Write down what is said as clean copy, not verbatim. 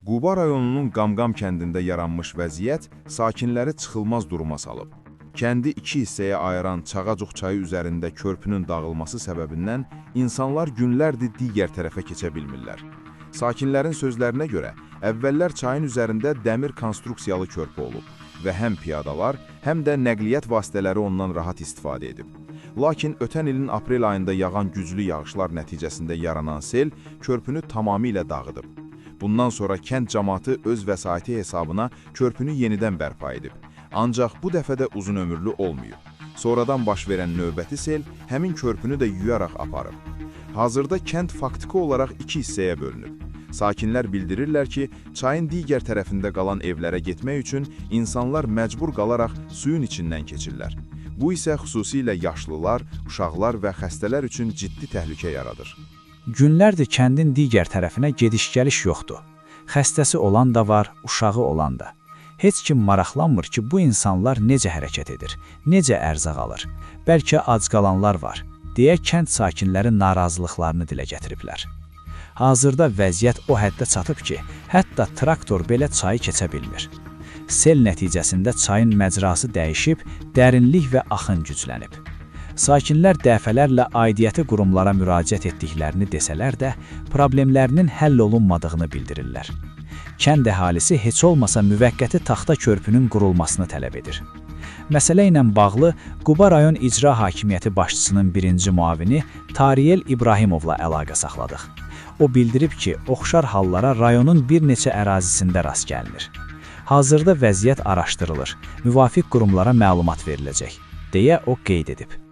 Quba rayonunun Qamqam kəndində yaranmış vəziyyət sakinləri çıxılmaz duruma salıb. Kəndi iki hissəyə ayıran Çağacuq çayı üzərində körpünün dağılması səbəbindən insanlar günlərdir digər tərəfə keçə bilmirlər. Sakinlərin sözlərinə görə, əvvəllər çayın üzərində dəmir konstruksiyalı körpü olub və həm piyadalar, həm də nəqliyyat vasitələri ondan rahat istifadə edib. Lakin ötən ilin aprel ayında yağan güclü yağışlar nəticəsində yaranan sel körpünü tamamilə dağıdıb. Bundan sonra kənd cəmaatı öz vəsaiti hesabına körpünü yenidən bərpa edib. Ancaq bu dəfə də uzun ömürlü olmayıb. Sonradan baş verən növbəti sel həmin körpünü də yuyaraq aparıb. Hazırda kənd faktiki olaraq iki hissəyə bölünüb. Sakinlər bildirirlər ki, çayın digər tərəfində qalan evlərə getmək üçün insanlar məcbur qalaraq suyun içindən keçirlər. Bu isə xüsusilə yaşlılar, uşaqlar və xəstələr üçün ciddi təhlükə yaradır. Günlərdir kəndin digər tərəfinə gediş-gəliş yoxdur. Xəstəsi olan da var, uşağı olan da. Heç kim maraqlanmır ki, bu insanlar necə hərəkət edir, necə ərzaq alır. Bəlkə ac qalanlar var, deyə kənd sakinləri narazılıqlarını dilə gətiriblər. Hazırda vəziyyət o həddə çatıb ki, hətta traktor belə çayı keçə bilmir. Sel nəticəsində çayın məcrası dəyişib, dərinlik və axın güclənib. Sakinlər dəfələrlə aidiyyəti qurumlara müraciət etdiklərini desələr də, problemlərinin həll olunmadığını bildirirlər. Kənd əhalisi heç olmasa müvəqqəti taxta körpünün qurulmasını tələb edir. Məsələ ilə bağlı Quba rayon İcra Hakimiyyəti başçısının birinci müavini Tariyel İbrahimovla əlaqə saxladıq. O bildirib ki, oxşar hallara rayonun bir neçə ərazisində rast gəlinir. Hazırda vəziyyət araşdırılır, müvafiq qurumlara məlumat veriləcək, deyə o qeyd edib.